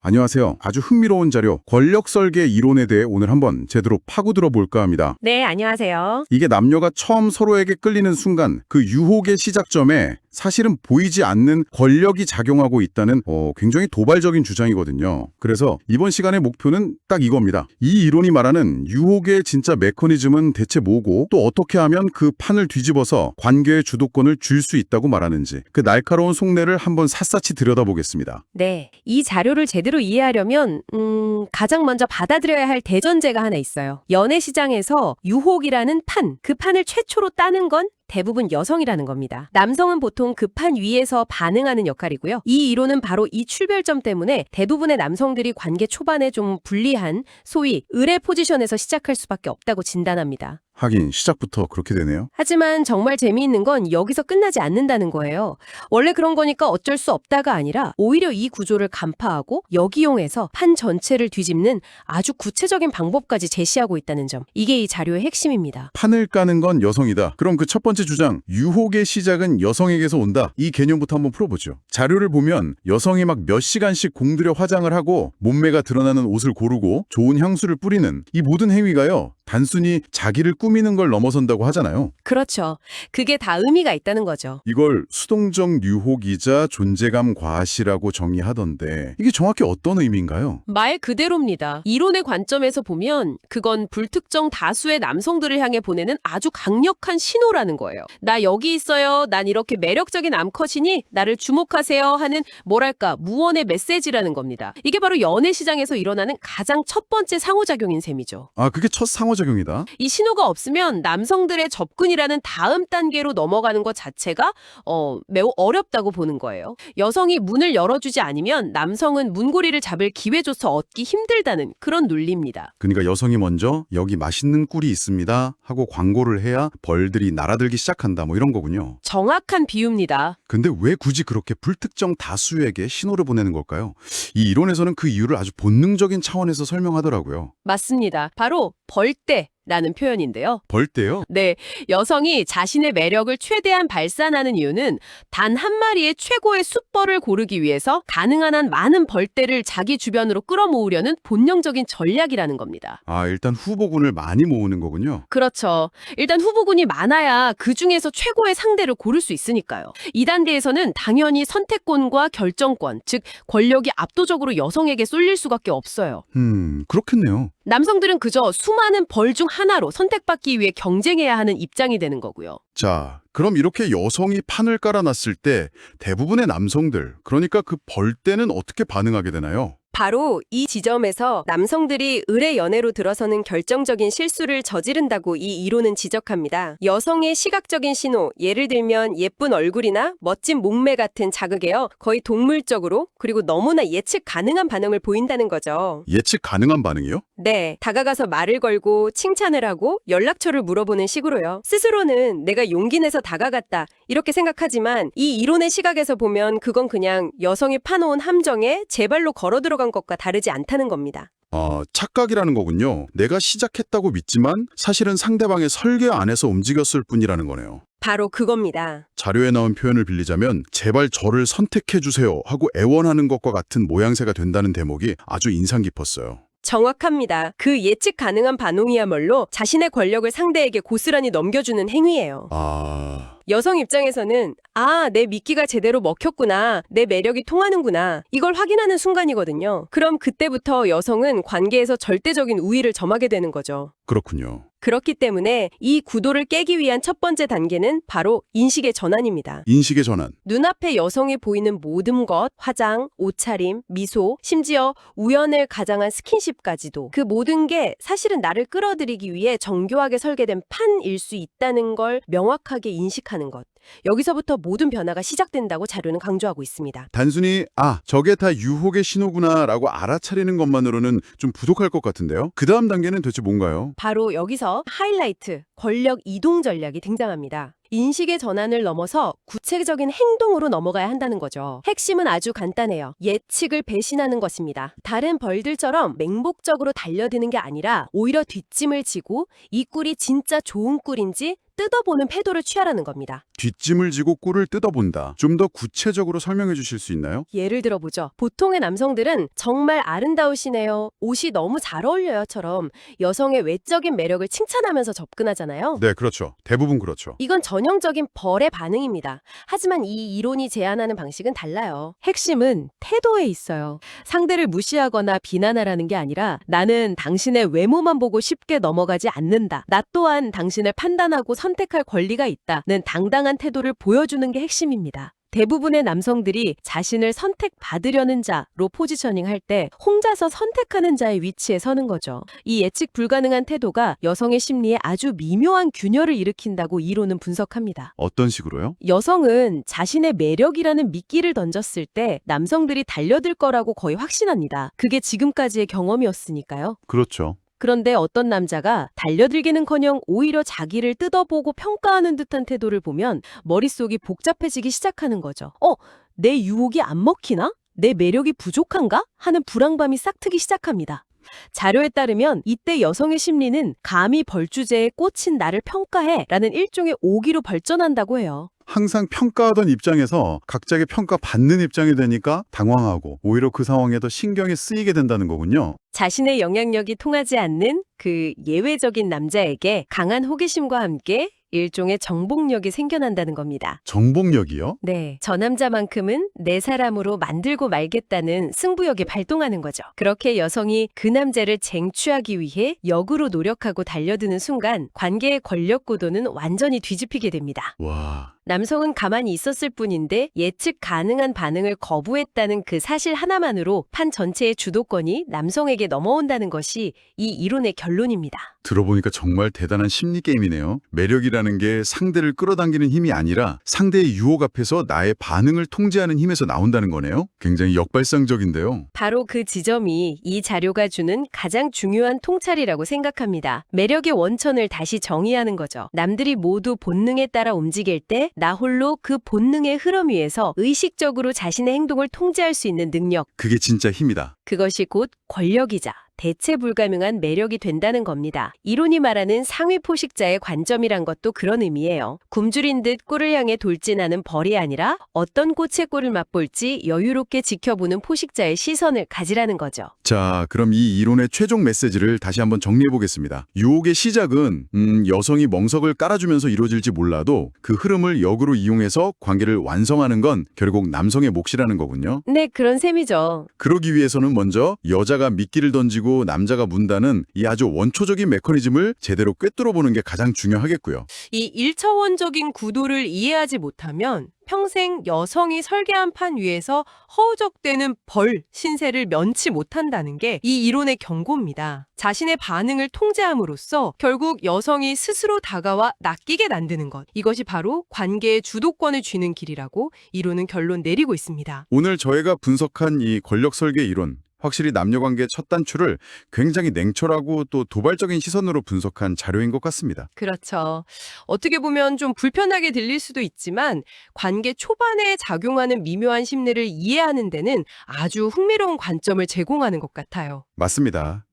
안녕하세요. 아주 흥미로운 자료, 권력 설계 이론에 대해 오늘 한번 제대로 파고들어 볼까 합니다. 네, 안녕하세요. 이게 남녀가 처음 서로에게 끌리는 순간 그 유혹의 시작점에 사실은 보이지 않는 권력이 작용하고 있다는 굉장히 도발적인 주장이거든요. 그래서 이번 시간의 목표는 딱 이겁니다. 이 이론이 말하는 유혹의 진짜 메커니즘은 대체 뭐고 또 어떻게 하면 그 판을 뒤집어서 관계의 주도권을 줄 수 있다고 말하는지 그 날카로운 속내를 한번 삿사치 들여다보겠습니다. 네, 이 자료를 제대로 이해하려면 가장 먼저 받아들여야 할 대전제가 하나 있어요. 연애 시장에서 유혹이라는 판, 그 판을 최초로 따는 건 대부분 여성이라는 겁니다. 남성은 보통 그 판 위에서 반응하는 역할이고요. 이 이론은 바로 이 출발점 때문에 대부분의 남성들이 관계 초반에 좀 불리한 소위 의뢰 포지션에서 시작할 수밖에 없다고 진단합니다. 하긴 시작부터 그렇게 되네요. 하지만 정말 재미있는 건 여기서 끝나지 않는다는 거예요. 원래 그런 거니까 어쩔 수 없다가 아니라 오히려 이 구조를 간파하고 역이용해서 판 전체를 뒤집는 아주 구체적인 방법까지 제시하고 있다는 점. 이게 이 자료의 핵심입니다. 판을 까는 건 여성이다. 그럼 그 첫 번째 주장, 유혹의 시작은 여성에게서 온다. 이 개념부터 한번 풀어보죠. 자료를 보면 여성이 막 몇 시간씩 공들여 화장을 하고 몸매가 드러나는 옷을 고르고 좋은 향수를 뿌리는 이 모든 행위가요. 단순히 자기를 꾸미는 걸 넘어선다고 하잖아요. 그렇죠. 그게 다 의미가 있다는 거죠. 이걸 수동적 유혹이자 존재감 과시라고 정의하던데 이게 정확히 어떤 의미인가요? 말 그대로입니다. 이론의 관점에서 보면 그건 불특정 다수의 남성들을 향해 보내는 아주 강력한 신호라는 거예요. 나 여기 있어요. 난 이렇게 매력적인 암컷이니 나를 주목하세요 하는 뭐랄까 무언의 메시지라는 겁니다. 이게 바로 연애 시장에서 일어나는 가장 첫 번째 상호작용인 셈이죠. 아, 그게 첫 상호작용이다. 이 신호가 없으면 남성들의 접근이라는 다음 단계로 넘어가는 것 자체가 매우 어렵다고 보는 거예요. 여성이 문을 열어주지 않으면 남성은 문고리를 잡을 기회조차 얻기 힘들다는 그런 논리입니다. 그러니까 여성이 먼저 여기 맛있는 꿀이 있습니다 하고 광고를 해야 벌들이 날아들기 시작한다 뭐 이런 거군요. 정확한 비유입니다. 근데 왜 굳이 그렇게 불특정 다수에게 신호를 보내는 걸까요? 이 이론에서는 그 이유를 아주 본능적인 차원에서 설명하더라고요. 맞습니다. 바로 벌떼라는 표현인데요. 벌떼요? 네, 여성이 자신의 매력을 최대한 발산하는 이유는 단 한 마리의 최고의 숫벌을 고르기 위해서 가능한 한 많은 벌떼를 자기 주변으로 끌어모으려는 본능적인 전략이라는 겁니다. 아, 일단 후보군을 많이 모으는 거군요. 그렇죠. 일단 후보군이 많아야 그 중에서 최고의 상대를 고를 수 있으니까요. 이 단계에서는 당연히 선택권과 결정권, 즉 권력이 압도적으로 여성에게 쏠릴 수밖에 없어요. 그렇겠네요. 남성들은 그저 수많은 벌 중 하나로 선택받기 위해 경쟁해야 하는 입장이 되는 거고요. 자, 그럼 이렇게 여성이 판을 깔아놨을 때 대부분의 남성들, 그러니까 그 벌떼는 어떻게 반응하게 되나요? 바로 이 지점에서 남성들이 의뢰 연애로 들어서는 결정적인 실수를 저지른다고 이 이론은 지적합니다. 여성의 시각적인 신호, 예를 들면 예쁜 얼굴이나 멋진 몸매 같은 자극에요. 거의 동물적으로 그리고 너무나 예측 가능한 반응을 보인다는 거죠. 예측 가능한 반응이요? 네, 다가가서 말을 걸고 칭찬을 하고 연락처를 물어보는 식으로요. 스스로는 내가 용기 내서 다가갔다 이렇게 생각하지만 이 이론의 시각에서 보면 그건 그냥 여성이 파놓은 함정에 제 발로 걸어 들어간 것과 다르지 않다는 겁니다. 아, 착각이라는 거군요. 내가 시작했다고 믿지만 사실은 상대방의 설계 안에서 움직였을 뿐이라는 거네요. 바로 그겁니다. 자료에 나온 표현을 빌리자면 제발 저를 선택해주세요 하고 애원하는 것과 같은 모양새가 된다는 대목이 아주 인상 깊었어요. 정확합니다. 그 예측 가능한 반응이야말로 자신의 권력을 상대에게 고스란히 넘겨주는 행위예요. 여성 입장에서는 내 미끼가 제대로 먹혔구나. 내 매력이 통하는구나. 이걸 확인하는 순간이거든요. 그럼 그때부터 여성은 관계에서 절대적인 우위를 점하게 되는 거죠. 그렇군요. 그렇기 때문에 이 구도를 깨기 위한 첫 번째 단계는 바로 인식의 전환입니다. 인식의 전환. 눈앞에 여성이 보이는 모든 것, 화장, 옷차림, 미소, 심지어 우연을 가장한 스킨십까지도 그 모든 게 사실은 나를 끌어들이기 위해 정교하게 설계된 판일 수 있다는 걸 명확하게 인식하는 것. 여기서부터 모든 변화가 시작된다고 자료는 강조하고 있습니다. 단순히 저게 다 유혹의 신호구나 라고 알아차리는 것만으로는 좀 부족할 것 같은데요. 그 다음 단계는 도대체 뭔가요? 바로 여기서 하이라이트, 권력 이동 전략이 등장합니다. 인식의 전환을 넘어서 구체적인 행동으로 넘어가야 한다는 거죠. 핵심은 아주 간단해요. 예측을 배신하는 것입니다. 다른 벌들처럼 맹목적으로 달려드는 게 아니라 오히려 뒷짐을 지고 이 꿀이 진짜 좋은 꿀인지 뜯어보는 태도를 취하라는 겁니다. 뒷짐을 지고 꿀을 뜯어본다. 좀 더 구체적으로 설명해 주실 수 있나요? 예를 들어보죠. 보통의 남성들은 정말 아름다우시네요. 옷이 너무 잘 어울려요처럼 여성의 외적인 매력을 칭찬하면서 접근하잖아요. 네, 그렇죠. 대부분 그렇죠. 이건 전형적인 벌의 반응입니다. 하지만 이 이론이 제안하는 방식은 달라요. 핵심은 태도에 있어요. 상대를 무시하거나 비난하라는 게 아니라 나는 당신의 외모만 보고 쉽게 넘어가지 않는다. 나 또한 당신을 판단하고 선택할 권리가 있다는 당당한 태도를 보여주는 게 핵심입니다. 대부분의 남성들이 자신을 선택받으려는 자로 포지셔닝할 때 혼자서 선택하는 자의 위치에 서는 거죠. 이 예측 불가능한 태도가 여성의 심리에 아주 미묘한 균열을 일으킨다고 이론은 분석합니다. 어떤 식으로요? 여성은 자신의 매력이라는 미끼를 던졌을 때 남성들이 달려들 거라고 거의 확신합니다. 그게 지금까지의 경험이었으니까요. 그렇죠. 그런데 어떤 남자가 달려들기는커녕 오히려 자기를 뜯어보고 평가하는 듯한 태도를 보면 머릿속이 복잡해지기 시작하는 거죠. 내 유혹이 안 먹히나? 내 매력이 부족한가? 하는 불안감이 싹트기 시작합니다. 자료에 따르면 이때 여성의 심리는 감히 벌주제에 꽂힌 나를 평가해 라는 일종의 오기로 발전한다고 해요. 항상 평가하던 입장에서 각자에게 평가받는 입장이 되니까 당황하고 오히려 그 상황에 더 신경이 쓰이게 된다는 거군요. 자신의 영향력이 통하지 않는 그 예외적인 남자에게 강한 호기심과 함께 일종의 정복력이 생겨난다는 겁니다. 정복력이요? 네, 저 남자만큼은 내 사람으로 만들고 말겠다는 승부욕이 발동하는 거죠. 그렇게 여성이 그 남자를 쟁취하기 위해 역으로 노력하고 달려드는 순간 관계의 권력 구도는 완전히 뒤집히게 됩니다. 와, 남성은 가만히 있었을 뿐인데 예측 가능한 반응을 거부했다는 그 사실 하나만으로 판 전체의 주도권이 남성에게 넘어온다는 것이 이 이론의 결론입니다. 들어보니까 정말 대단한 심리 게임이네요. 매력이라는 게 상대를 끌어당기는 힘이 아니라 상대의 유혹 앞에서 나의 반응을 통제하는 힘에서 나온다는 거네요. 굉장히 역발상적인데요. 바로 그 지점이 이 자료가 주는 가장 중요한 통찰이라고 생각합니다. 매력의 원천을 다시 정의하는 거죠. 남들이 모두 본능에 따라 움직일 때 나 홀로 그 본능의 흐름 위에서 의식적으로 자신의 행동을 통제할 수 있는 능력. 그게 진짜 힘이다. 그것이 곧 권력이자 대체 불가능한 매력이 된다는 겁니다. 이론이 말하는 상위 포식자의 관점이란 것도 그런 의미예요. 굶주린 듯 꿀을 향해 돌진하는 벌이 아니라 어떤 꽃의 꿀을 맛볼지 여유롭게 지켜보는 포식자의 시선을 가지라는 거죠. 자, 그럼 이 이론의 최종 메시지를 다시 한번 정리해 보겠습니다. 유혹의 시작은 여성이 멍석을 깔아주면서 이루어질지 몰라도 그 흐름을 역으로 이용해서 관계를 완성하는 건 결국 남성의 몫이라는 거군요. 네, 그런 셈이죠. 그러기 위해서는 먼저 여자가 미끼를 던지고 남자가 문다는 이 아주 원초적인 메커니즘을 제대로 꿰뚫어 보는 게 가장 중요하겠고요. 이 1차원적인 구도를 이해하지 못하면 평생 여성이 설계한 판 위에서 허우적대는 벌 신세를 면치 못한다는 게 이 이론의 경고입니다. 자신의 반응을 통제함으로써 결국 여성이 스스로 다가와 낚이게 만드는 것. 이것이 바로 관계의 주도권을 쥐는 길이라고 이론은 결론 내리고 있습니다. 오늘 저희가 분석한 이 권력 설계 이론, 확실히 남녀관계의 첫 단추를 굉장히 냉철하고 또 도발적인 시선으로 분석한 자료인 것 같습니다. 그렇죠. 어떻게 보면 좀 불편하게 들릴 수도 있지만 관계 초반에 작용하는 미묘한 심리를 이해하는 데는 아주 흥미로운 관점을 제공하는 것 같아요. 맞습니다.